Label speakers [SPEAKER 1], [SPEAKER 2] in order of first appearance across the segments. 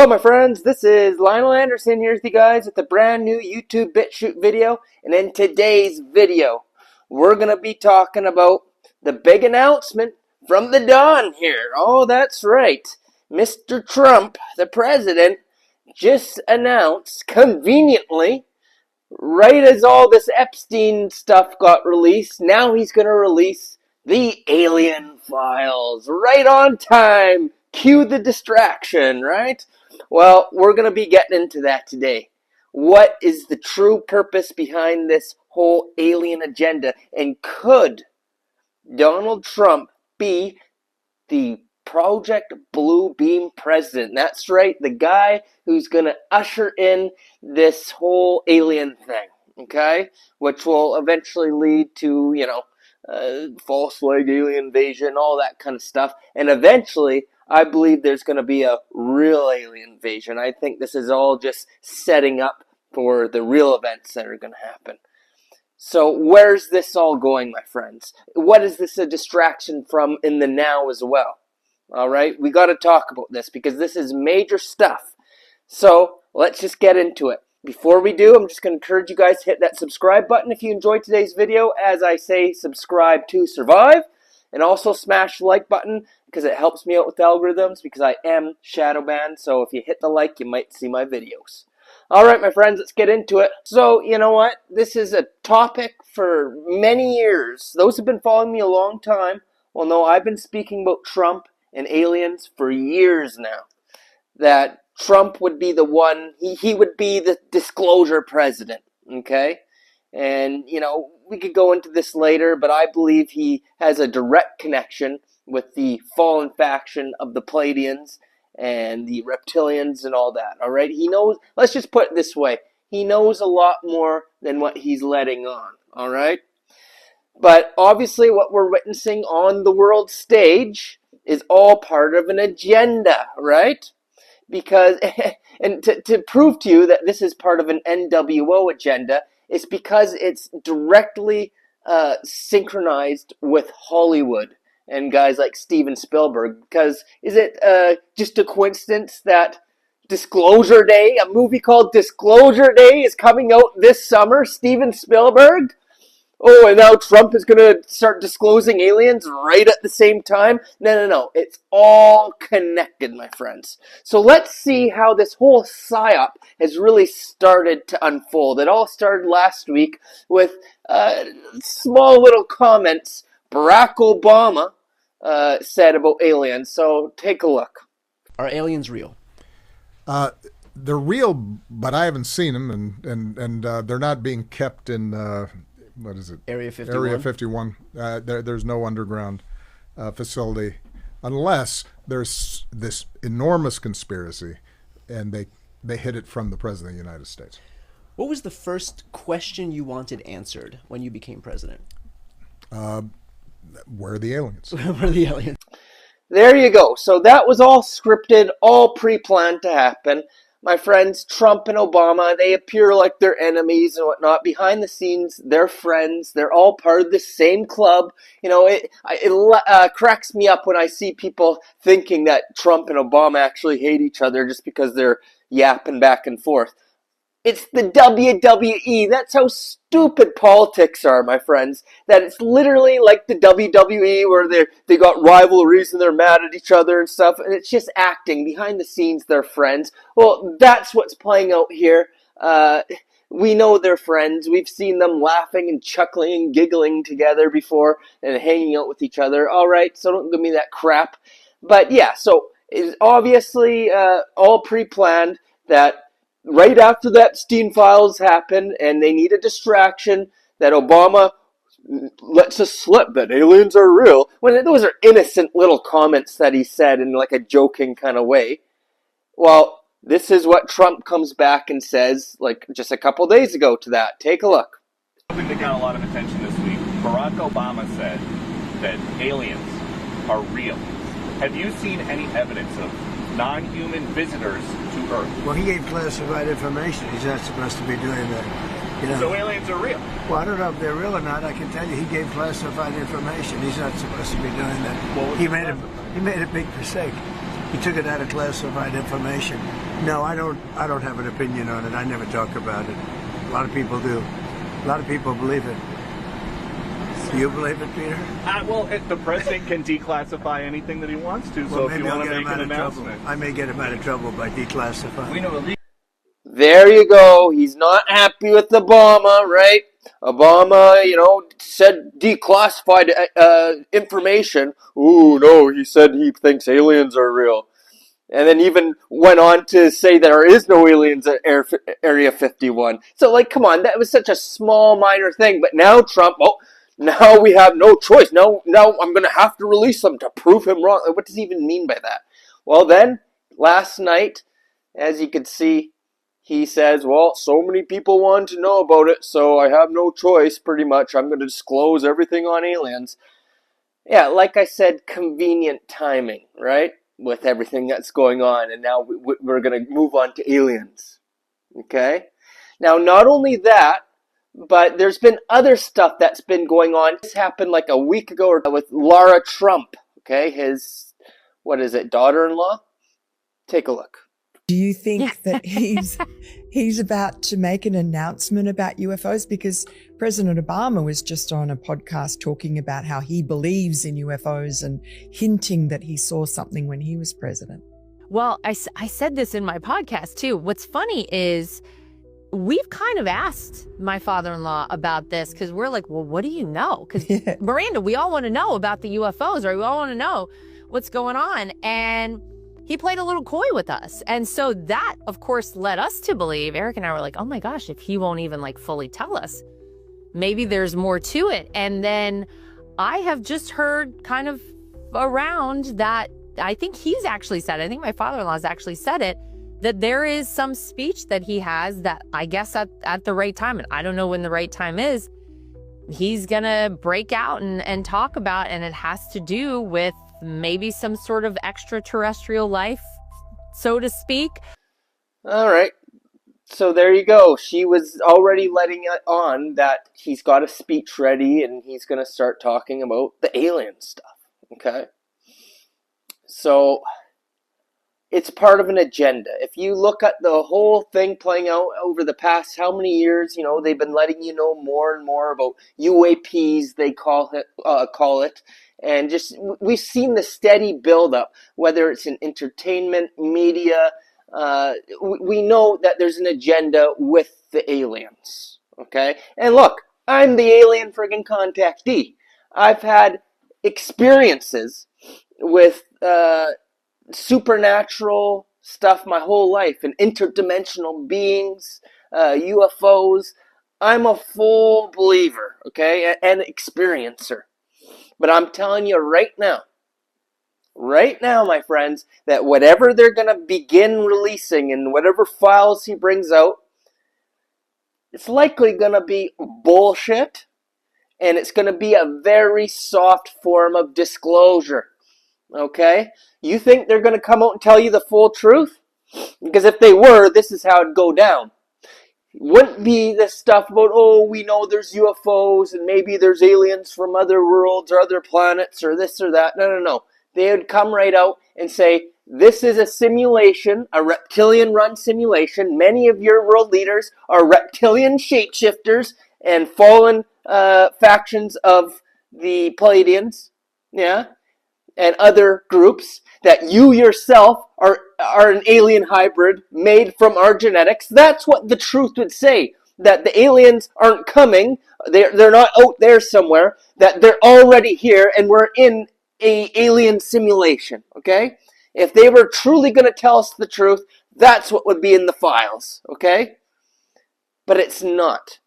[SPEAKER 1] Hello my friends, this is Lionel Anderson here with you guys with a brand new YouTube BitChute video. And in today's video, we're going to be talking about the big announcement from the Don here. Oh, that's right. Mr. Trump, the president, just announced conveniently, right as all this Epstein stuff got released, now he's going to release the alien files right on time. Cue the distraction, right? Well, we're going to be getting into that today. What is the true purpose behind this whole alien agenda? And could Donald Trump be the Project Blue Beam president? That's right, the guy who's going to usher in this whole alien thing, okay? Which will eventually lead to, false flag alien invasion, all that kind of stuff. And eventually, I believe there's going to be a real alien invasion. I think this is all just setting up for the real events that are going to happen. So where's this all going, my friends? What is this a distraction from in the now as well? All right, we got to talk about this because this is major stuff. So let's just get into it. Before we do, I'm just going to encourage you guys to hit that subscribe button if you enjoyed today's video. As I say, subscribe to survive. And also smash the like button because it helps me out with algorithms because I am shadow banned. So if you hit the like, you might see my videos. Alright, my friends, let's get into it. So, you know what? This is a topic for many years. Those who've been following me a long time will know I've been speaking about Trump and aliens for years now. That Trump would be the one, he would be the disclosure president, okay? And, we could go into this later, but I believe he has a direct connection with the fallen faction of the Pleiadians and the reptilians and all that, all right? He knows, let's just put it this way, he knows a lot more than what he's letting on, all right? But obviously what we're witnessing on the world stage is all part of an agenda, right? Because, and to prove to you that this is part of an NWO agenda, it's because it's directly synchronized with Hollywood and guys like Steven Spielberg. Because is it just a coincidence that Disclosure Day, a movie called Disclosure Day, is coming out this summer? Steven Spielberg? Oh, and now Trump is going to start disclosing aliens right at the same time? No. It's all connected, my friends. So let's see how this whole psyop has really started to unfold. It all started last week with small little comments Barack Obama said about aliens. So take a look.
[SPEAKER 2] Are aliens real?
[SPEAKER 3] They're real, but I haven't seen them, and they're not being kept in... what is it?
[SPEAKER 2] Area 51.
[SPEAKER 3] Area 51. There's no underground facility unless there's this enormous conspiracy and they hid it from the President of the United States.
[SPEAKER 2] What was the first question you wanted answered when you became president?
[SPEAKER 3] Where are the aliens?
[SPEAKER 2] Where are the aliens?
[SPEAKER 1] There you go. So that was all scripted, all pre-planned to happen. My friends, Trump and Obama, they appear like they're enemies and whatnot. Behind the scenes, they're friends. They're all part of the same club. It cracks me up when I see people thinking that Trump and Obama actually hate each other just because they're yapping back and forth. It's the WWE. That's how stupid politics are, my friends. That it's literally like the WWE where they got rivalries and they're mad at each other and stuff. And it's just acting. Behind the scenes, they're friends. Well, that's what's playing out here. We know they're friends. We've seen them laughing and chuckling and giggling together before and hanging out with each other. All right, so don't give me that crap. But yeah, so it's obviously all pre-planned that right after the Epstein files happened and they need a distraction, that Obama lets us slip that aliens are real. When those are innocent little comments that he said in like a joking kind of way. Well, this is what Trump comes back and says like just a couple days ago to that. Take a look.
[SPEAKER 4] Something that got a lot of attention this week. Barack Obama said that aliens are real. Have you seen any evidence of non-human visitors to Earth?
[SPEAKER 5] Well, he gave classified information. He's not supposed to be doing that.
[SPEAKER 4] So aliens are real?
[SPEAKER 5] Well, I don't know if they're real or not. I can tell you he gave classified information. He's not supposed to be doing that.
[SPEAKER 4] Well,
[SPEAKER 5] he made a big mistake. He took it out of classified information. No, I don't. I don't have an opinion on it. I never talk about it. A lot of people do. A lot of people believe it. Do you believe it, Peter?
[SPEAKER 4] The president can declassify anything that he wants to.
[SPEAKER 5] Well,
[SPEAKER 4] So if you
[SPEAKER 5] maybe I'll
[SPEAKER 4] want to
[SPEAKER 5] get him
[SPEAKER 4] make
[SPEAKER 5] out
[SPEAKER 4] an
[SPEAKER 5] of trouble.
[SPEAKER 4] announcement,
[SPEAKER 5] I may get him out of trouble by declassifying.
[SPEAKER 1] There you go. He's not happy with Obama, right? Obama, said declassified information. Ooh, no, he said he thinks aliens are real. And then even went on to say there is no aliens at Area 51. So, come on, that was such a small, minor thing. But now Trump, now we have no choice. Now I'm going to have to release them to prove him wrong. What does he even mean by that? Well, then, last night, as you could see, he says, well, so many people want to know about it, so I have no choice, pretty much. I'm going to disclose everything on aliens. Yeah, like I said, convenient timing, right? With everything that's going on, and now we're going to move on to aliens. Okay? Now, not only that, but there's been other stuff that's been going on. This happened like a week ago with Lara Trump, okay? His, daughter-in-law? Take a look.
[SPEAKER 6] Do you think that he's about to make an announcement about UFOs? Because President Obama was just on a podcast talking about how he believes in UFOs and hinting that he saw something when he was president.
[SPEAKER 7] Well, I said this in my podcast too. What's funny is we've kind of asked my father-in-law about this because we're like, well, what do you know? Because Miranda, we all want to know about the UFOs, right? We all want to know what's going on. And he played a little coy with us. And so that, of course, led us to believe, Eric and I were like, oh my gosh, if he won't even fully tell us, maybe there's more to it. And then I have just heard kind of around that, I think he's actually said, I think my father-in-law's actually said it, that there is some speech that he has that I guess at the right time, and I don't know when the right time is, he's gonna break out and talk about, and it has to do with maybe some sort of extraterrestrial life, so to speak.
[SPEAKER 1] All right. So there you go. She was already letting it on that he's got a speech ready and he's going to start talking about the alien stuff. Okay? So it's part of an agenda. If you look at the whole thing playing out over the past how many years, they've been letting you know more and more about UAPs, they call it. And just, we've seen the steady buildup, whether it's in entertainment, media. We know that there's an agenda with the aliens, okay? And look, I'm the alien friggin' contactee. I've had experiences with supernatural stuff my whole life, and interdimensional beings, UFOs. I'm a full believer, okay, and experiencer. But I'm telling you right now, my friends, that whatever they're going to begin releasing and whatever files he brings out, it's likely going to be bullshit, and it's going to be a very soft form of disclosure, okay? You think they're going to come out and tell you the full truth? Because if they were, this is how it'd go down. Wouldn't be this stuff about, we know there's UFOs and maybe there's aliens from other worlds or other planets or this or that. No. They would come right out and say, this is a simulation, a reptilian-run simulation. Many of your world leaders are reptilian shapeshifters and fallen factions of the Pleiadians, and other groups, that you yourself are an alien hybrid made from our genetics. That's what the truth would say. That the aliens aren't coming, they're not out there somewhere, that they're already here and we're in a alien simulation, okay? If they were truly going to tell us the truth, that's what would be in the files, okay? But it's not.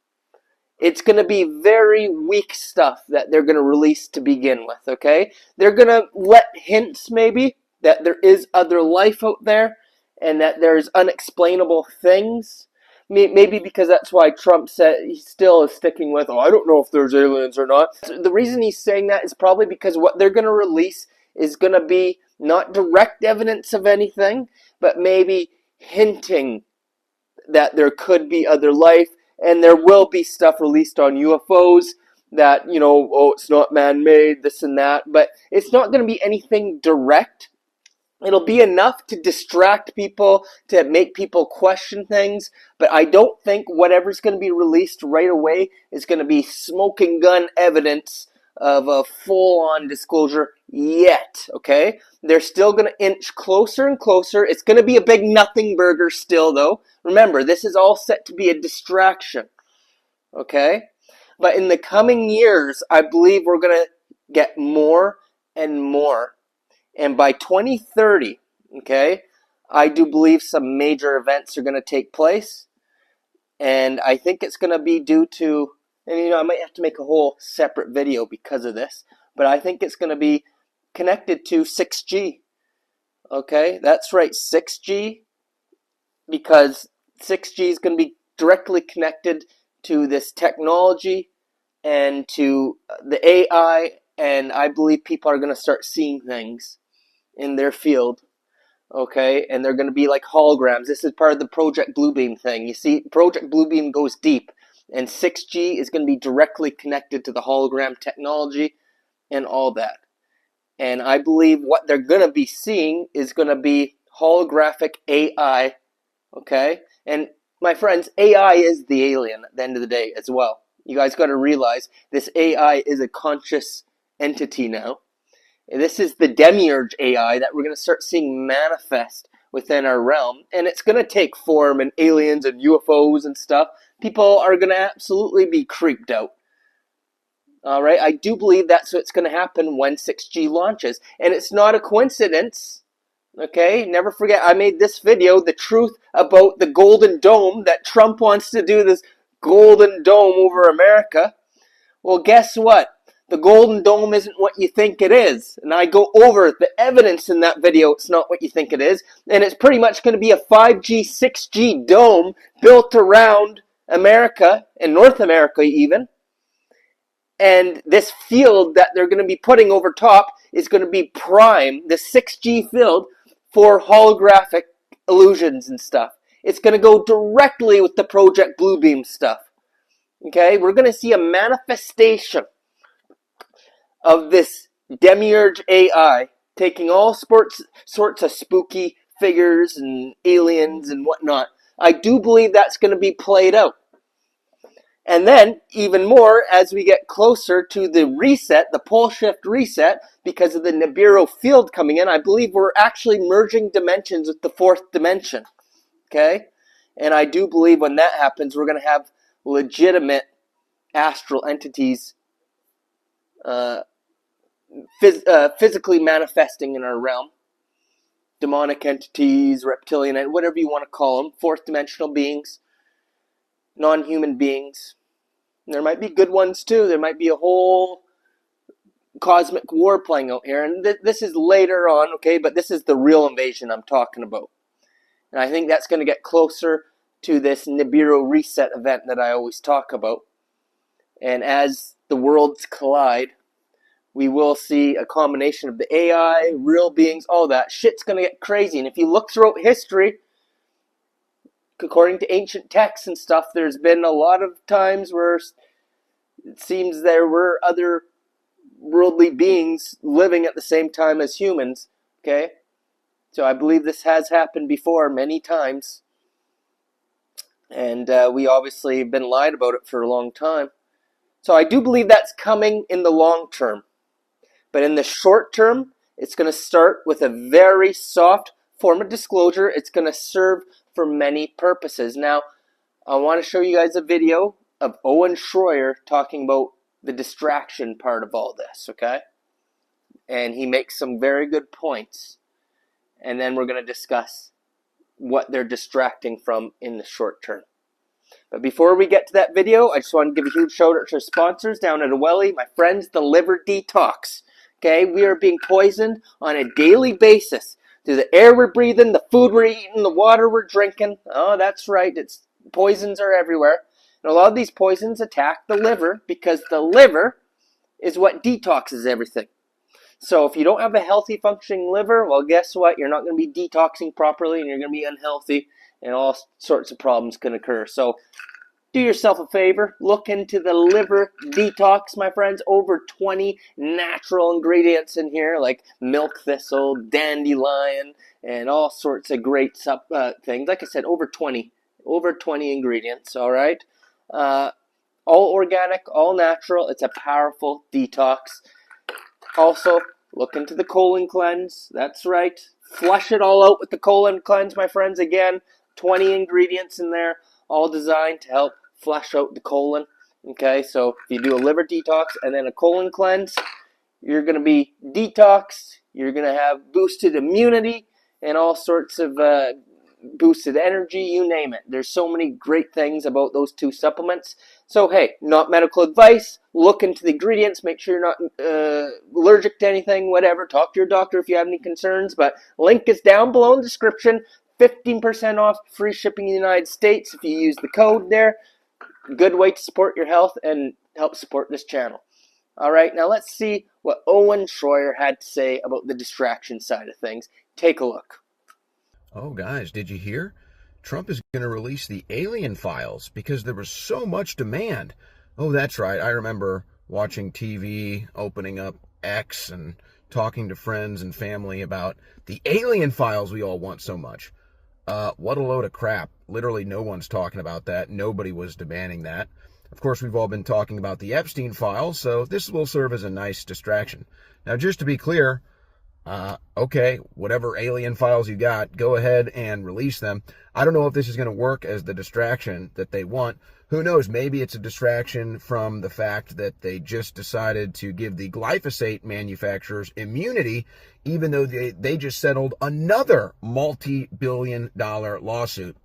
[SPEAKER 1] It's going to be very weak stuff that they're going to release to begin with, okay? They're going to let hints, maybe, that there is other life out there and that there's unexplainable things. Maybe because that's why Trump said he still is sticking with, I don't know if there's aliens or not. The reason he's saying that is probably because what they're going to release is going to be not direct evidence of anything, but maybe hinting that there could be other life. And there will be stuff released on UFOs that, it's not man-made, this and that. But it's not going to be anything direct. It'll be enough to distract people, to make people question things, but I don't think whatever's going to be released right away is going to be smoking gun evidence of a full-on disclosure yet, okay? They're still going to inch closer and closer. It's going to be a big nothing burger still, though. Remember, this is all set to be a distraction, okay? But in the coming years, I believe we're going to get more and more. And by 2030, okay, I do believe some major events are going to take place. And I think it's going to be due to, and I might have to make a whole separate video because of this, but I think it's going to be connected to 6G. Okay, that's right, 6G, because 6G is going to be directly connected to this technology and to the AI, and I believe people are going to start seeing things in their field, okay, and they're going to be like holograms. This is part of the Project Bluebeam thing. You see, Project Bluebeam goes deep, and 6G is going to be directly connected to the hologram technology and all that. And I believe what they're going to be seeing is going to be holographic AI, okay? And my friends, AI is the alien at the end of the day as well. You guys got to realize this AI is a conscious entity now. This is the demiurge AI that we're going to start seeing manifest within our realm. And it's going to take form in aliens and UFOs and stuff. People are going to absolutely be creeped out. All right, I do believe that's what's going to happen when 6G launches. And it's not a coincidence. Okay, never forget, I made this video, the truth about the Golden Dome, that Trump wants to do this Golden Dome over America. Well, guess what? The Golden Dome isn't what you think it is. And I go over the evidence in that video. It's not what you think it is. And it's pretty much going to be a 5G, 6G dome built around America, and North America even. And this field that they're going to be putting over top is going to be prime, the 6G field, for holographic illusions and stuff. It's going to go directly with the Project Bluebeam stuff. Okay, we're going to see a manifestation of this demiurge AI taking all sorts of spooky figures and aliens and whatnot. I do believe that's going to be played out. And then, even more, as we get closer to the reset, the pole shift reset, because of the Nibiru field coming in, I believe we're actually merging dimensions with the fourth dimension. Okay? And I do believe when that happens, we're going to have legitimate astral entities physically manifesting in our realm. Demonic entities, reptilian, whatever you want to call them, fourth dimensional beings, non-human beings. And there might be good ones too. There might be a whole cosmic war playing out here. And this is later on, okay, but this is the real invasion I'm talking about. And I think that's going to get closer to this Nibiru reset event that I always talk about. And as the worlds collide, we will see a combination of the AI, real beings, all that. Shit's going to get crazy. And if you look throughout history, according to ancient texts and stuff, there's been a lot of times where it seems there were other worldly beings living at the same time as humans. Okay? So I believe this has happened before many times. And we obviously have been lied about it for a long time. So I do believe that's coming in the long term. But in the short term, it's going to start with a very soft form of disclosure. It's going to serve for many purposes. Now, I want to show you guys a video of Owen Schroyer talking about the distraction part of all this, okay? And he makes some very good points. And then we're going to discuss what they're distracting from in the short term. But before we get to that video, I just want to give a huge shout out to our sponsors down at OWELI, my friends, the Liver Detox. Okay, we are being poisoned on a daily basis through the air we're breathing, the food we're eating, the water we're drinking. Oh, that's right, poisons are everywhere. And a lot of these poisons attack the liver because the liver is what detoxes everything. So if you don't have a healthy functioning liver, well, guess what? You're not going to be detoxing properly and you're going to be unhealthy and all sorts of problems can occur. So do yourself a favor. Look into the liver detox, my friends. Over 20 natural ingredients in here, like milk thistle, dandelion, and all sorts of great things. Like I said, over 20 ingredients, all right? All organic, all natural. It's a powerful detox. Also, look into the colon cleanse. That's right. Flush it all out with the colon cleanse, my friends. Again, 20 ingredients in there, all designed to help flush out the colon. Okay, so if you do a liver detox and then a colon cleanse, you're going to be detoxed. You're going to have boosted immunity and all sorts of boosted energy, you name it. There's so many great things about those two supplements. So, hey, not medical advice. Look into the ingredients. Make sure you're not allergic to anything, whatever. Talk to your doctor if you have any concerns. But link is down below in the description. 15% off, free shipping in the United States if you use the code there. Good way to support your health and help support this channel. All right, now let's see what Owen Schroyer had to say about the distraction side of things. Take a look.
[SPEAKER 8] Oh, guys, did you hear? Trump is going to release the alien files because there was so much demand. Oh, that's right. I remember watching TV, opening up X, and talking to friends and family about the alien files we all want so much. What a load of crap. Literally no one's talking about that. Nobody was demanding that. Of course, we've all been talking about the Epstein files, so this will serve as a nice distraction. Now, just to be clear, okay, whatever alien files you got, go ahead and release them. I don't know if this is going to work as the distraction that they want. Who knows? Maybe it's a distraction from the fact that they just decided to give the glyphosate manufacturers immunity, even though they just settled another multi-billion-dollar lawsuit,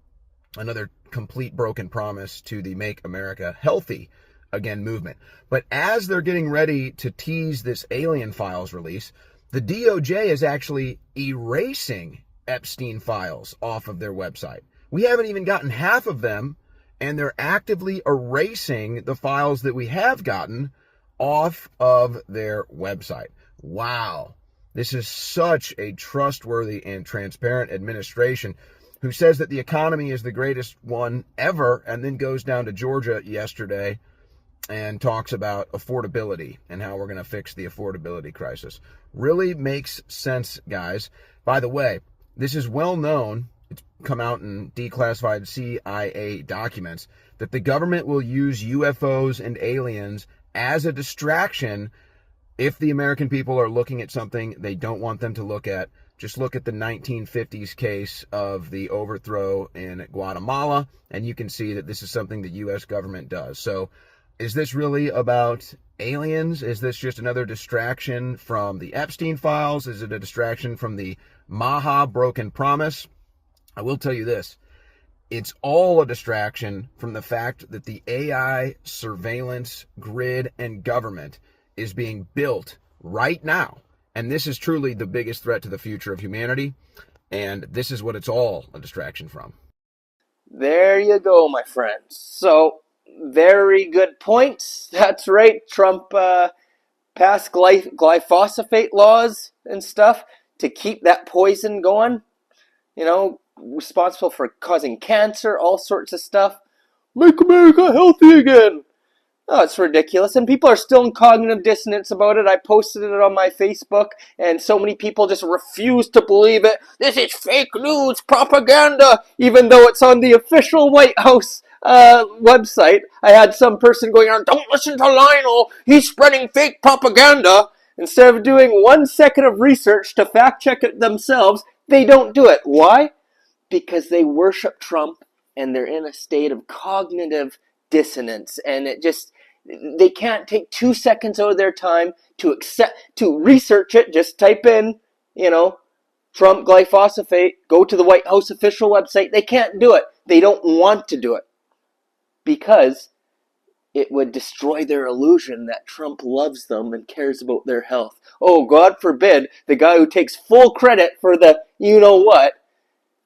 [SPEAKER 8] another complete broken promise to the Make America Healthy Again movement. But as they're getting ready to tease this alien files release, the DOJ is actually erasing Epstein files off of their website. We haven't even gotten half of them, and they're actively erasing the files that we have gotten off of their website. Wow. This is such a trustworthy and transparent administration who says that the economy is the greatest one ever, and then goes down to Georgia yesterday and talks about affordability and how we're going to fix the affordability crisis. Really makes sense, guys. By the way, this is well known. It's come out in declassified CIA documents that the government will use UFOs and aliens as a distraction if the American people are looking at something they don't want them to look at. Just look at the 1950s case of the overthrow in Guatemala, and you can see that this is something the U.S. government does. So is this really about aliens? Is this just another distraction from the Epstein files? Is it a distraction from the Maha broken promise? I will tell you this. It's all a distraction from the fact that the AI surveillance grid and government is being built right now. And this is truly the biggest threat to the future of humanity. And this is what it's all a distraction from.
[SPEAKER 1] There you go, my friends. So, very good points. That's right. Trump passed glyphosate laws and stuff to keep that poison going. You know, responsible for causing cancer, all sorts of stuff. Make America healthy again. Oh, it's ridiculous. And people are still in cognitive dissonance about it. I posted it on my Facebook, and so many people just refuse to believe it. This is fake news propaganda, even though it's on the official White House website. I had some person going on, don't listen to Lionel, he's spreading fake propaganda. Instead of doing 1 second of research to fact check it themselves, they don't do it. Why? Because they worship Trump, and they're in a state of cognitive dissonance, and they can't take 2 seconds out of their time to research it. Just type in, Trump glyphosate, go to the White House official website. They can't do it. They don't want to do it because it would destroy their illusion that Trump loves them and cares about their health. Oh, God forbid, the guy who takes full credit for the you-know-what,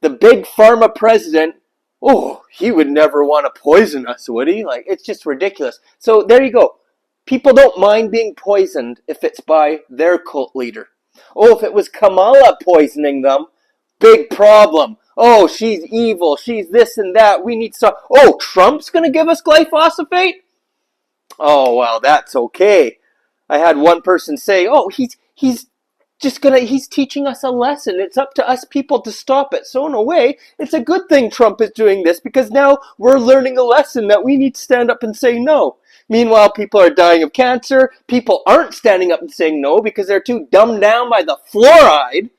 [SPEAKER 1] the big pharma president, oh, he would never want to poison us, would he? It's just ridiculous. So there you go. People don't mind being poisoned if it's by their cult leader. Oh, if it was Kamala poisoning them, big problem. Oh, she's evil. She's this and that. We need to stop. Oh, Trump's going to give us glyphosate? Oh, well, that's okay. I had one person say, oh, he's teaching us a lesson. It's up to us people to stop it. So in a way, it's a good thing Trump is doing this, because now we're learning a lesson that we need to stand up and say no. Meanwhile, people are dying of cancer. People aren't standing up and saying no because they're too dumbed down by the fluoride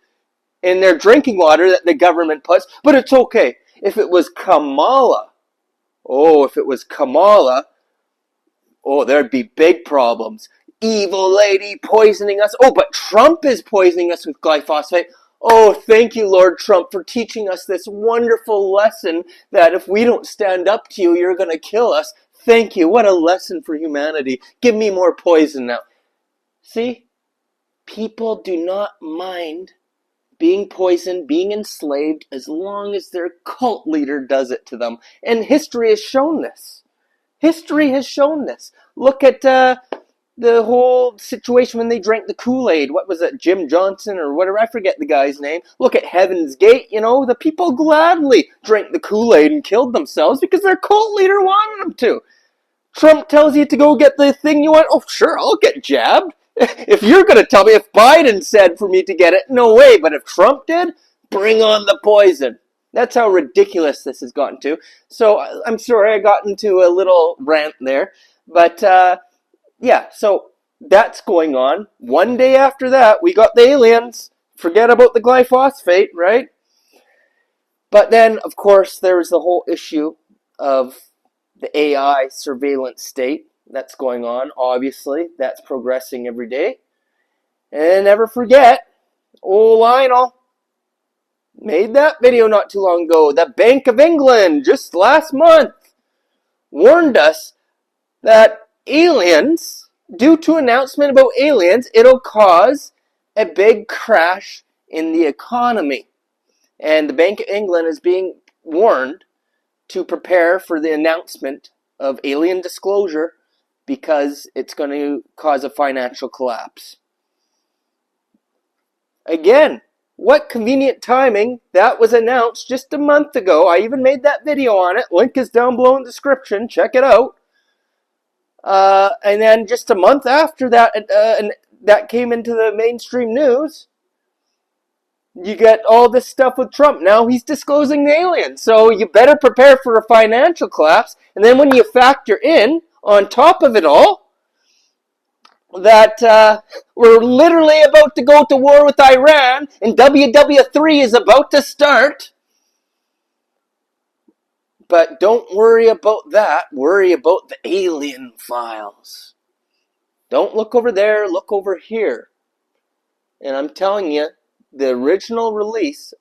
[SPEAKER 1] in their drinking water that the government puts. But it's okay. If it was Kamala, oh, there'd be big problems. Evil lady poisoning us. Oh, but Trump is poisoning us with glyphosate. Oh, thank you, Lord Trump, for teaching us this wonderful lesson that if we don't stand up to you, you're going to kill us. Thank you. What a lesson for humanity. Give me more poison now. See? People do not mind being poisoned, being enslaved, as long as their cult leader does it to them. And history has shown this. History has shown this. Look at the whole situation when they drank the Kool-Aid. What was it, Jim Johnson or whatever? I forget the guy's name. Look at Heaven's Gate. You know, the people gladly drank the Kool-Aid and killed themselves because their cult leader wanted them to. Trump tells you to go get the thing you want. Oh, sure, I'll get jabbed. If you're going to tell me, if Biden said for me to get it, no way. But if Trump did, bring on the poison. That's how ridiculous this has gotten to. So I'm sorry I got into a little rant there. But yeah, so that's going on. One day after that, we got the aliens. Forget about the glyphosate, right? But then, of course, there was the whole issue of the AI surveillance state that's going on. Obviously, that's progressing every day. And never forget, old Lionel made that video not too long ago. The Bank of England, just last month, warned us that aliens, due to announcement about aliens, it'll cause a big crash in the economy. And the Bank of England is being warned to prepare for the announcement of alien disclosure because it's going to cause a financial collapse. Again, what convenient timing. That was announced just a month ago. I even made that video on it. Link is down below in the description. Check it out. And then just a month after that, that came into the mainstream news, you get all this stuff with Trump. Now he's disclosing the aliens. So you better prepare for a financial collapse. And then when you factor in, on top of it all, that we're literally about to go to war with Iran and WW3 is about to start. But don't worry about that. Worry about the alien files. Don't look over there, look over here. And I'm telling you, the original release,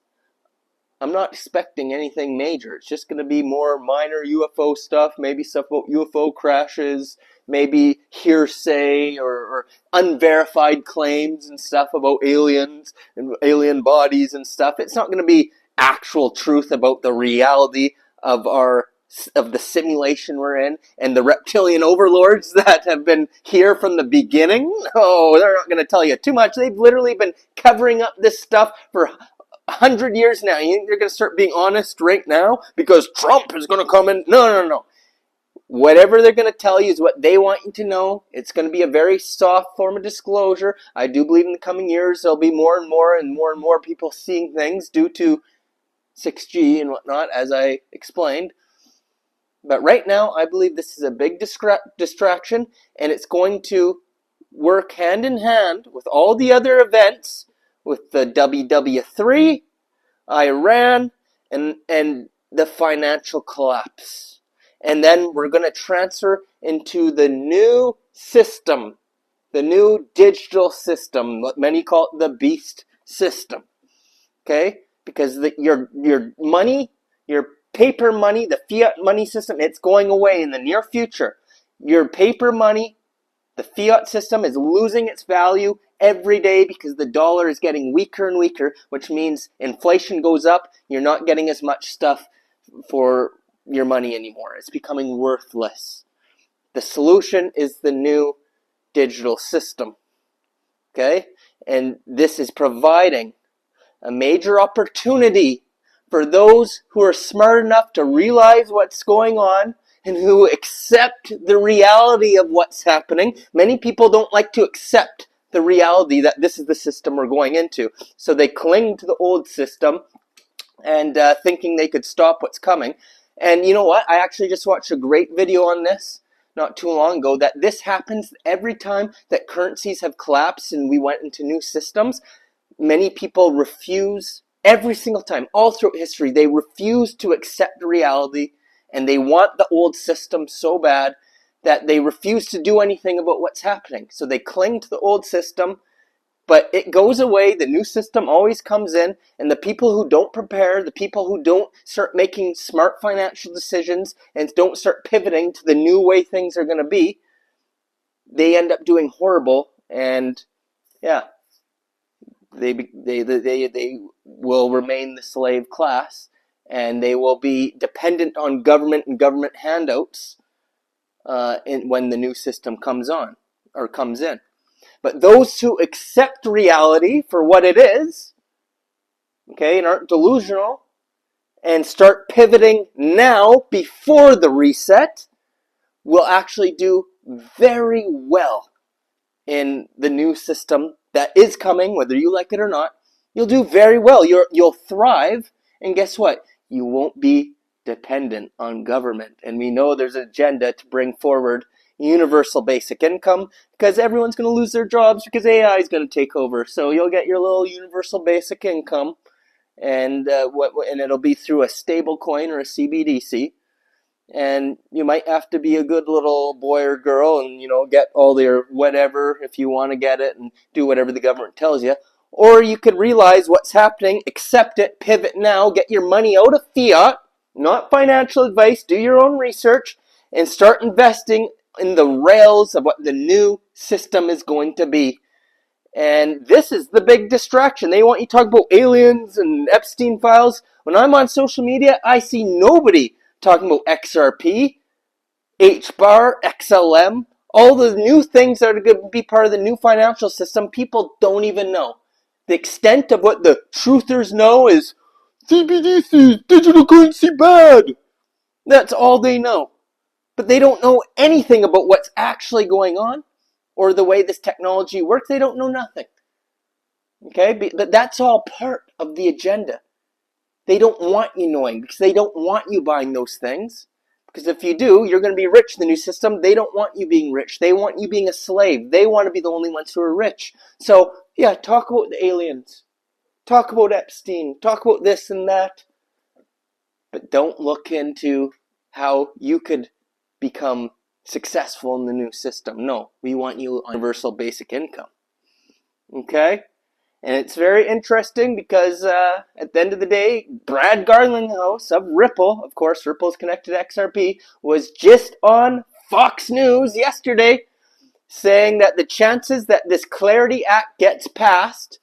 [SPEAKER 1] I'm not expecting anything major. It's just going to be more minor UFO stuff, maybe stuff about UFO crashes, maybe hearsay or unverified claims and stuff about aliens and alien bodies and stuff. It's not going to be actual truth about the reality of the simulation we're in and the reptilian overlords that have been here from the beginning. Oh, they're not going to tell you too much. They've literally been covering up this stuff for 100 years now. You think they're going to start being honest right now because Trump is going to come in? No. Whatever they're going to tell you is what they want you to know. It's going to be a very soft form of disclosure. I do believe in the coming years there'll be more and more people seeing things due to 6G and whatnot, as I explained. But right now, I believe this is a big distraction, and it's going to work hand in hand with all the other events, with the WW3, Iran, and the financial collapse. And then we're going to transfer into the new system, the new digital system, what many call it the beast system. Okay? Because your money, your paper money, the fiat money system, it's going away in the near future. Your paper money, the fiat system, is losing its value every day because the dollar is getting weaker and weaker, which means inflation goes up. You're not getting as much stuff for your money anymore. It's becoming worthless. The solution is the new digital system. Okay? And this is providing a major opportunity for those who are smart enough to realize what's going on and who accept the reality of what's happening. Many people don't like to accept the reality that this is the system we're going into. So they cling to the old system and thinking they could stop what's coming. And you know what? I actually just watched a great video on this not too long ago, that this happens every time that currencies have collapsed and we went into new systems. Many people refuse, every single time, all throughout history, they refuse to accept reality, and they want the old system so bad that they refuse to do anything about what's happening. So they cling to the old system, but it goes away, the new system always comes in, and the people who don't prepare, the people who don't start making smart financial decisions and don't start pivoting to the new way things are going to be, they end up doing horrible, and yeah, they will remain the slave class, and they will be dependent on government and government handouts when the new system comes in. But those who accept reality for what it is, okay, and aren't delusional, and start pivoting now before the reset, will actually do very well in the new system that is coming, whether you like it or not. You'll do very well. You'll thrive, and guess what? You won't be dependent on government. And we know there's an agenda to bring forward universal basic income, because everyone's going to lose their jobs because AI is going to take over. So you'll get your little universal basic income, and it'll be through a stable coin or a CBDC. And you might have to be a good little boy or girl and, get all their whatever if you want to get it and do whatever the government tells you. Or you could realize what's happening, accept it, pivot now, get your money out of fiat, not financial advice, do your own research, and start investing in the rails of what the new system is going to be. And this is the big distraction. They want you to talk about aliens and Epstein files. When I'm on social media, I see nobody talking about XRP, HBAR, XLM, all the new things that are going to be part of the new financial system. People don't even know. The extent of what the truthers know is CBDC, digital currency bad. That's all they know. But they don't know anything about what's actually going on or the way this technology works. They don't know nothing. Okay? But that's all part of the agenda. They don't want you knowing because they don't want you buying those things. Because if you do, you're going to be rich in the new system. They don't want you being rich. They want you being a slave. They want to be the only ones who are rich. So, yeah, talk about the aliens. Talk about Epstein. Talk about this and that. But don't look into how you could become successful in the new system. No, we want you on universal basic income. Okay? And it's very interesting because at the end of the day, Brad Garlinghouse of Ripple, of course, Ripple's connected to XRP, was just on Fox News yesterday saying that the chances that this Clarity Act gets passed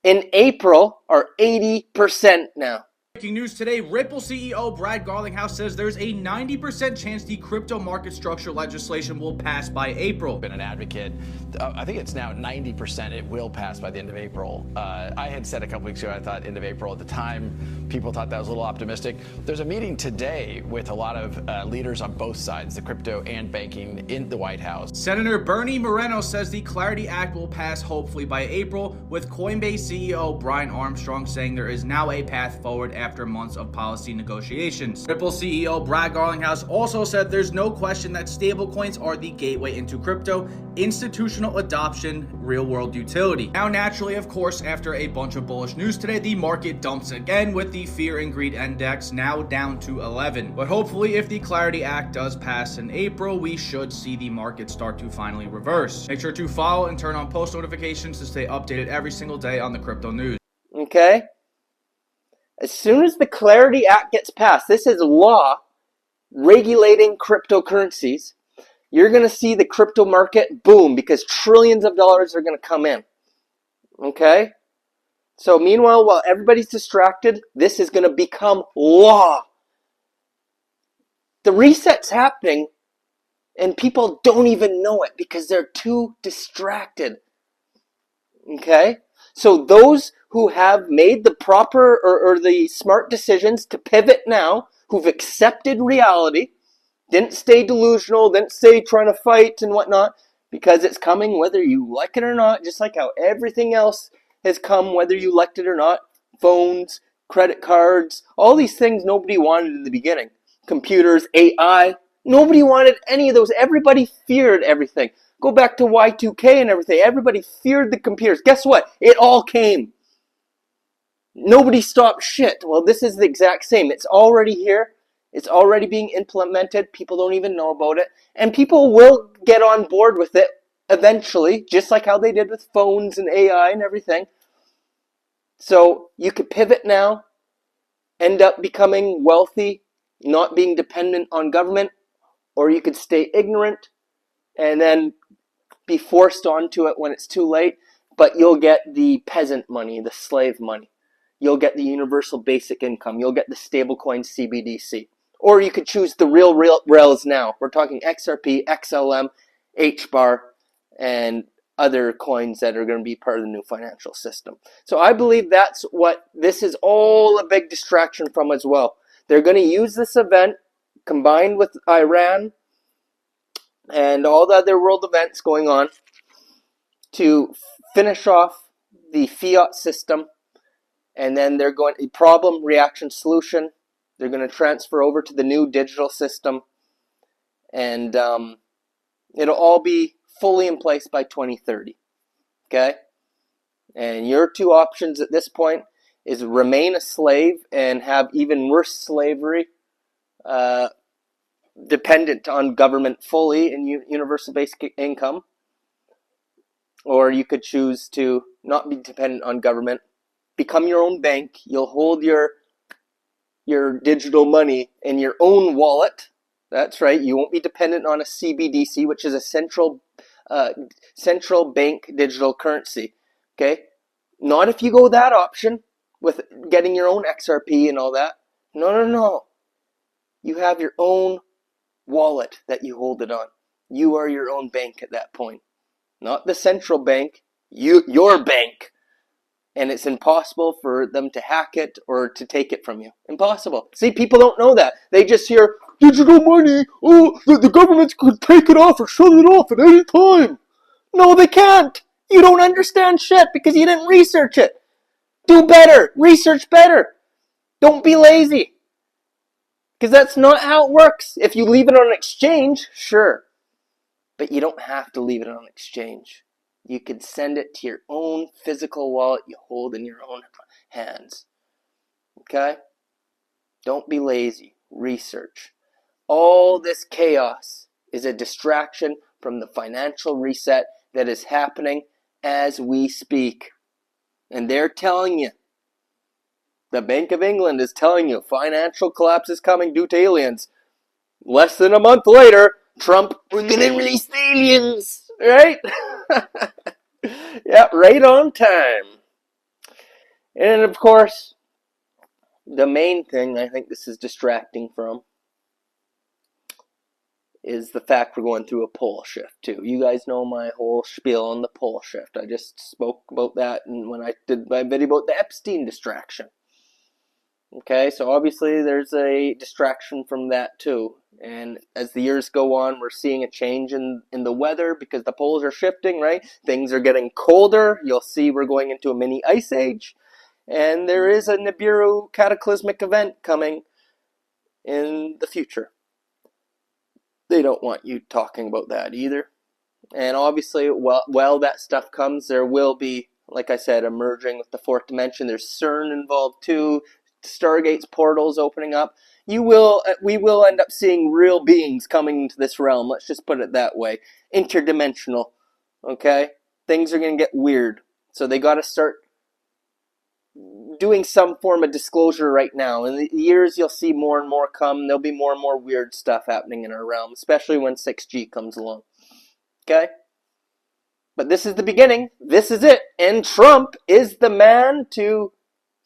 [SPEAKER 1] in April are 80% now.
[SPEAKER 9] Breaking news today, Ripple CEO Brad Garlinghouse says there's a 90% chance the crypto market structure legislation will pass by April.
[SPEAKER 10] Been an advocate. I think it's now 90% it will pass by the end of April. I had said a couple weeks ago, I thought end of April. At the time, people thought that was a little optimistic. There's a meeting today with a lot of leaders on both sides, the crypto and banking, in the White House.
[SPEAKER 9] Senator Bernie Moreno says the Clarity Act will pass hopefully by April, with Coinbase CEO Brian Armstrong saying there is now a path forward after months of policy negotiations. Ripple CEO Brad Garlinghouse also said there's no question that stablecoins are the gateway into crypto, institutional adoption, real-world utility. Now, naturally, of course, after a bunch of bullish news today, the market dumps again with the Fear and Greed Index now down to 11. But hopefully, if the Clarity Act does pass in April, we should see the market start to finally reverse. Make sure to follow and turn on post notifications to stay updated every single day on the crypto news.
[SPEAKER 1] Okay? As soon as the Clarity Act gets passed, this is law regulating cryptocurrencies, you're going to see the crypto market boom because trillions of dollars are going to come in. Okay? So meanwhile, while everybody's distracted, this is going to become law. The reset's happening and people don't even know it because they're too distracted. Okay? So those who have made the proper or the smart decisions to pivot now, who've accepted reality, didn't stay delusional, didn't stay trying to fight and whatnot, because it's coming whether you like it or not, just like how everything else has come whether you liked it or not. Phones, credit cards, all these things nobody wanted in the beginning. Computers, AI, nobody wanted any of those. Everybody feared everything. Go back to Y2K and everything. Everybody feared the computers. Guess what? It all came. Nobody stopped shit. Well, this is the exact same. It's already here. It's already being implemented. People don't even know about it. And people will get on board with it eventually, just like how they did with phones and AI and everything. So you could pivot now, end up becoming wealthy, not being dependent on government, or you could stay ignorant and then be forced onto it when it's too late, but you'll get the peasant money, the slave money. You'll get the universal basic income. You'll get the stablecoin CBDC. Or you could choose the real rails now. We're talking XRP, XLM, HBAR, and other coins that are going to be part of the new financial system. So I believe that's what this is all a big distraction from as well. They're going to use this event combined with Iran and all the other world events going on to finish off the fiat system, and then they're going to problem, reaction, solution. They're going to transfer over to the new digital system, and it'll all be fully in place by 2030. Okay? And your two options at this point is remain a slave and have even worse slavery, dependent on government fully in universal basic income, or you could choose to not be dependent on government, become your own bank. You'll hold your digital money in your own wallet. That's right. You won't be dependent on a CBDC, which is a central bank digital currency. Okay? Not if you go that option with getting your own XRP and all that. No. You have your own wallet that you hold it on. You are your own bank at that point. Not the central bank, your bank. And it's impossible for them to hack it or to take it from you. Impossible. See, people don't know that. They just hear, digital money, oh, the government could take it off or shut it off at any time. No, they can't. You don't understand shit because you didn't research it. Do better. Research better. Don't be lazy. Because that's not how it works. If you leave it on an exchange, sure. But you don't have to leave it on an exchange. You can send it to your own physical wallet you hold in your own hands. Okay? Don't be lazy. Research. All this chaos is a distraction from the financial reset that is happening as we speak. And they're telling you, the Bank of England is telling you, financial collapse is coming due to aliens. Less than a month later, Trump, we're going to release the aliens. Right? Yeah, right on time. And of course, the main thing I think this is distracting from is the fact we're going through a pole shift too. You guys know my whole spiel on the pole shift. I just spoke about that when I did my video about the Epstein distraction. Okay, so obviously there's a distraction from that too. And as the years go on, we're seeing a change in the weather because the poles are shifting, right? Things are getting colder. You'll see we're going into a mini ice age. And there is a Nibiru cataclysmic event coming in the future. They don't want you talking about that either. And obviously, while that stuff comes, there will be, like I said, a merging with the fourth dimension. There's CERN involved too. Stargate's portals opening up. We will end up seeing real beings coming into this realm. Let's just put it that way. Interdimensional. Okay? Things are going to get weird. So they got to start doing some form of disclosure right now. In the years, you'll see more and more come. There'll be more and more weird stuff happening in our realm, especially when 6G comes along. Okay? But this is the beginning. This is it. And Trump is the man to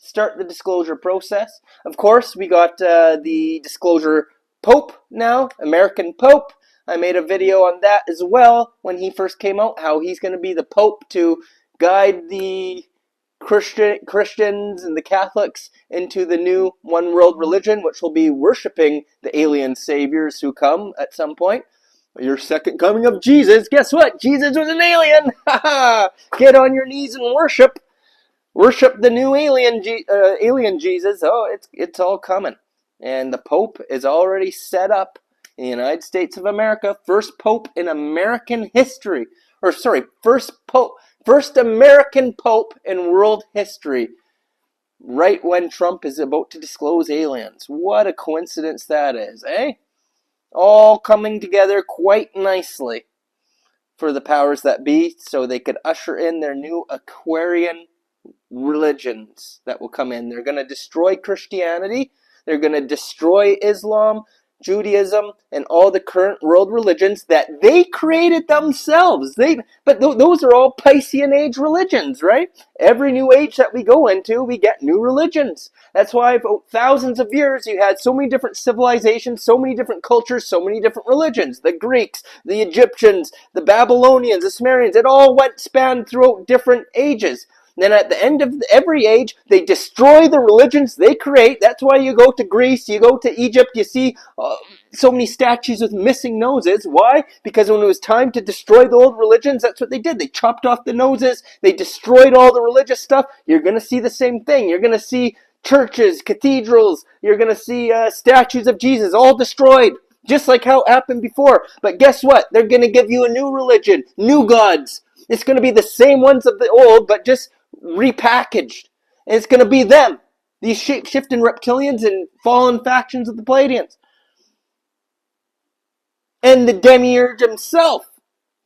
[SPEAKER 1] start the disclosure process. Of course, we got the disclosure Pope now, American Pope. I made a video on that as well when he first came out, how he's going to be the Pope to guide the Christians and the Catholics into the new one world religion, which will be worshiping the alien saviors who come at some point. Your second coming of Jesus, guess what? Jesus was an alien. Get on your knees and worship. Worship the new alien Jesus. Oh, it's all coming. And the Pope is already set up in the United States of America. First Pope in American history. Or sorry, first American Pope in world history. Right when Trump is about to disclose aliens. What a coincidence that is, eh? All coming together quite nicely for the powers that be, so they could usher in their new Aquarian religions that will come in. They're going to destroy Christianity. They're going to destroy Islam, Judaism, and all the current world religions that they created themselves. Those are all Piscean age religions, right? Every new age that we go into, we get new religions. That's why for thousands of years you had so many different civilizations, so many different cultures, so many different religions. The Greeks, the Egyptians, the Babylonians, the Sumerians, it all spanned throughout different ages. Then at the end of every age, they destroy the religions they create. That's why you go to Greece, you go to Egypt, you see so many statues with missing noses. Why? Because when it was time to destroy the old religions, that's what they did. They chopped off the noses. They destroyed all the religious stuff. You're going to see the same thing. You're going to see churches, cathedrals. You're going to see statues of Jesus all destroyed. Just like how it happened before. But guess what? They're going to give you a new religion, new gods. It's going to be the same ones of the old, but just repackaged. And it's going to be them. These shape-shifting reptilians and fallen factions of the Pleiadians. And the demiurge himself.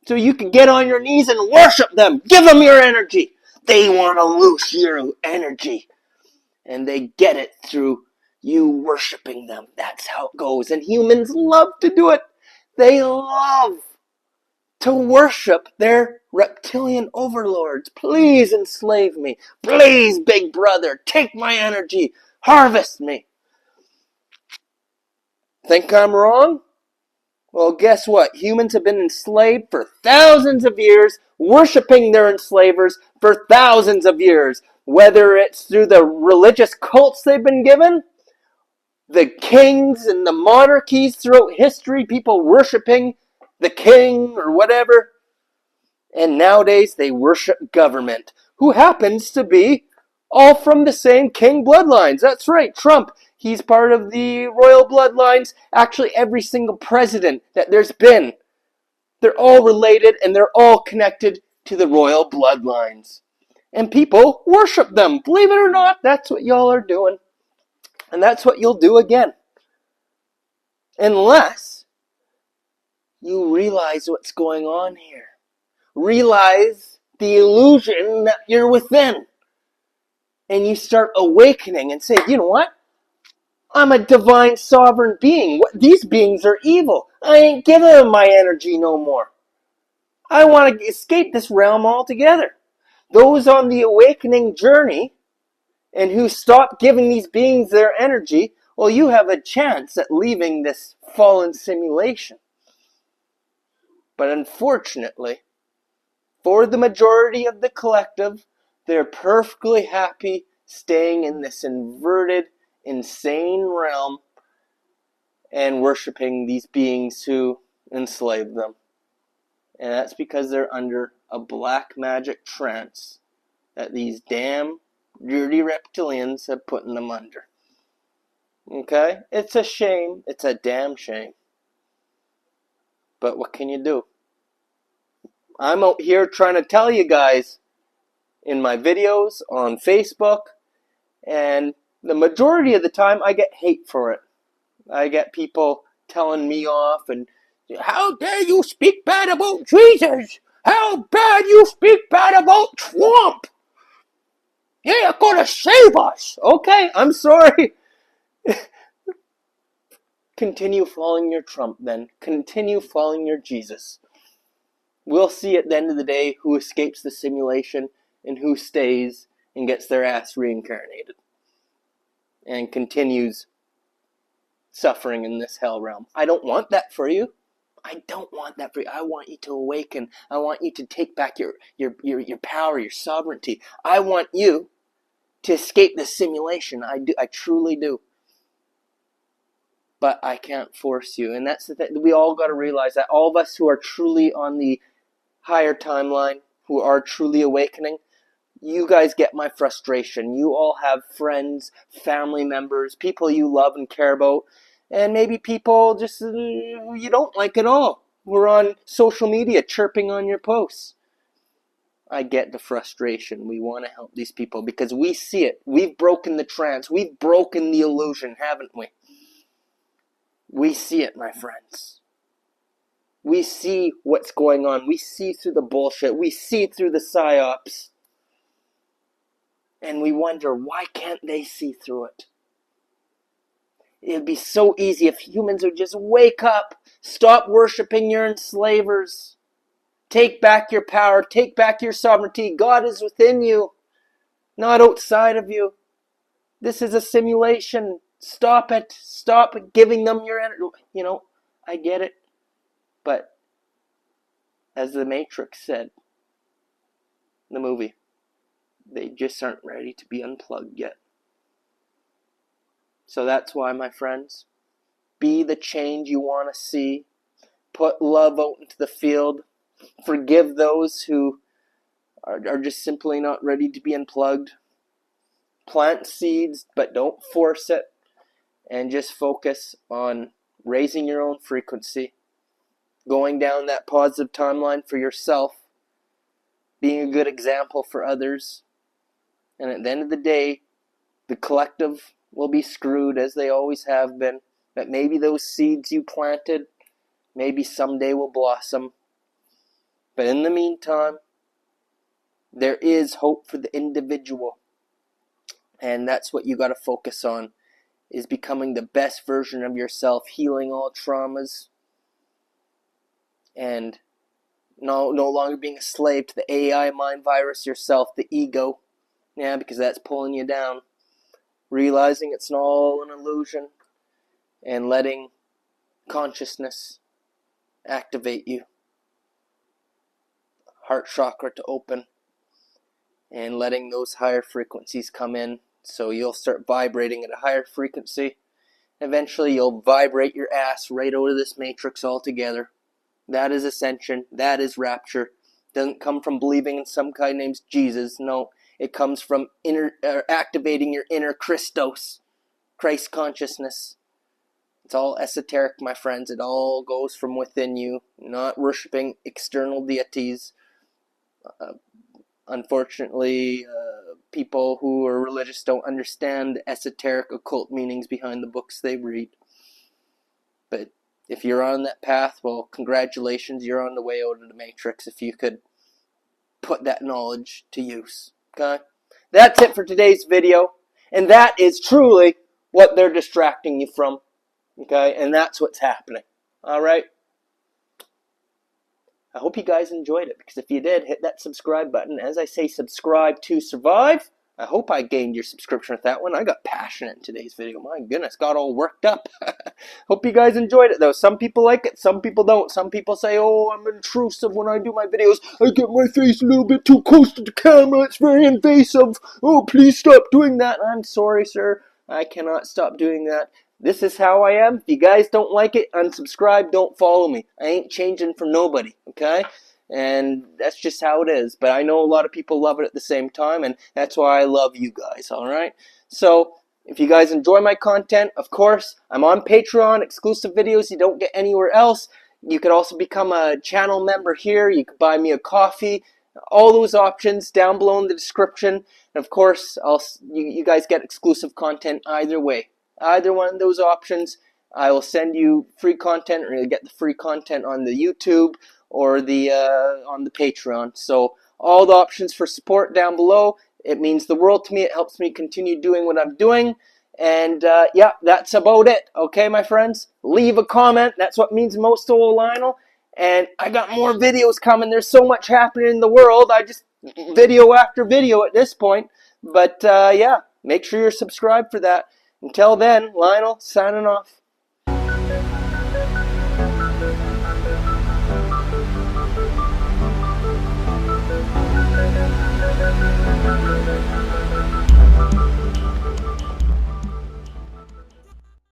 [SPEAKER 1] So you can get on your knees and worship them. Give them your energy. They want to loose your energy. And they get it through you worshiping them. That's how it goes. And humans love to do it. They love to worship their reptilian overlords. Please enslave me. Please, big brother, take my energy. Harvest me. Think I'm wrong? Well, guess what? Humans have been enslaved for thousands of years, worshiping their enslavers for thousands of years. Whether it's through the religious cults they've been given, the kings and the monarchies throughout history, people worshiping the king or whatever. And nowadays they worship government, who happens to be all from the same king bloodlines. That's right, Trump. He's part of the royal bloodlines. Actually, every single president that there's been, they're all related and they're all connected to the royal bloodlines. And people worship them. Believe it or not, that's what y'all are doing. And that's what you'll do again. Unless you realize what's going on here. Realize the illusion that you're within. And you start awakening and say, you know what? I'm a divine sovereign being. These beings are evil. I ain't giving them my energy no more. I want to escape this realm altogether. Those on the awakening journey and who stop giving these beings their energy, well, you have a chance at leaving this fallen simulation. But unfortunately, for the majority of the collective, they're perfectly happy staying in this inverted, insane realm and worshiping these beings who enslave them. And that's because they're under a black magic trance that these damn dirty reptilians have put them under. Okay? It's a shame. It's a damn shame. But what can you do? I'm out here trying to tell you guys in my videos on Facebook, and the majority of the time I get hate for it. I get people telling me off and, how dare you speak bad about Jesus? How bad you speak bad about Trump? You're going to save us. Okay, I'm sorry. Continue following your Trump then. Continue following your Jesus. We'll see at the end of the day who escapes the simulation and who stays and gets their ass reincarnated and continues suffering in this hell realm. I don't want that for you. I don't want that for you. I want you to awaken. I want you to take back your power, your sovereignty. I want you to escape this simulation. I do. I truly do. But I can't force you. And that's the thing. We all got to realize that. All of us who are truly on the higher timeline, who are truly awakening, you guys get my frustration. You all have friends, family members, people you love and care about, and maybe people just you don't like at all. We're on social media chirping on your posts. I get the frustration. We want to help these people because we see it. We've broken the trance. We've broken the illusion, haven't we? We see it, my friends. We see what's going on. We see through the bullshit. We see through the psyops. And we wonder, why can't they see through it? It'd be so easy if humans would just wake up, stop worshiping your enslavers, take back your power, take back your sovereignty. God is within you, not outside of you. This is a simulation. Stop it. Stop giving them your energy. You know, I get it. But as the Matrix said, the movie, they just aren't ready to be unplugged yet. So that's why, my friends, be the change you want to see. Put love out into the field. Forgive those who are just simply not ready to be unplugged. Plant seeds, but don't force it. And just focus on raising your own frequency. Going down that positive timeline for yourself. Being a good example for others. And at the end of the day, the collective will be screwed as they always have been. But maybe those seeds you planted, maybe someday will blossom. But in the meantime, there is hope for the individual. And that's what you got to focus on, is becoming the best version of yourself, healing all traumas, and no longer being a slave to the AI mind virus yourself, the ego. Yeah, because that's pulling you down. Realizing it's all an illusion and letting consciousness activate you. Heart chakra to open and letting those higher frequencies come in, so you'll start vibrating at a higher frequency. Eventually you'll vibrate your ass right out of this matrix altogether. That is ascension. That is rapture. Doesn't come from believing in some guy named Jesus. No, it comes from activating your inner Christos, Christ consciousness. It's all esoteric, my friends. It all goes from within you, not worshiping external deities. Unfortunately, people who are religious don't understand the esoteric occult meanings behind the books they read. But if you're on that path, well, congratulations, you're on the way out of the matrix if you could put that knowledge to use. Okay? That's it for today's video. And that is truly what they're distracting you from. Okay? And that's what's happening. Alright? I hope you guys enjoyed it, because if you did, hit that subscribe button. As I say, subscribe to survive. I hope I gained your subscription with that one. I got passionate in today's video. My goodness, got all worked up. Hope you guys enjoyed it, though. Some people like it, some people don't. Some people say, oh, I'm intrusive when I do my videos. I get my face a little bit too close to the camera. It's very invasive. Oh, please stop doing that. I'm sorry, sir. I cannot stop doing that. This is how I am. If you guys don't like it, unsubscribe, don't follow me. I ain't changing for nobody, okay? And that's just how it is. But I know a lot of people love it at the same time, and that's why I love you guys, alright? So, if you guys enjoy my content, of course, I'm on Patreon, exclusive videos you don't get anywhere else. You could also become a channel member here. You could buy me a coffee. All those options down below in the description. And of course, you guys get exclusive content either way. Either one of those options, I will send you free content, or you'll get the free content on the YouTube or the on the Patreon. So all the options for support down below. It means the world to me. It helps me continue doing what I'm doing. And yeah, that's about it. Okay, my friends? Leave a comment. That's what means most to Lionel. And I got more videos coming. There's so much happening in the world. I just video after video at this point. But yeah, make sure you're subscribed for that. Until then, Lionel signing off.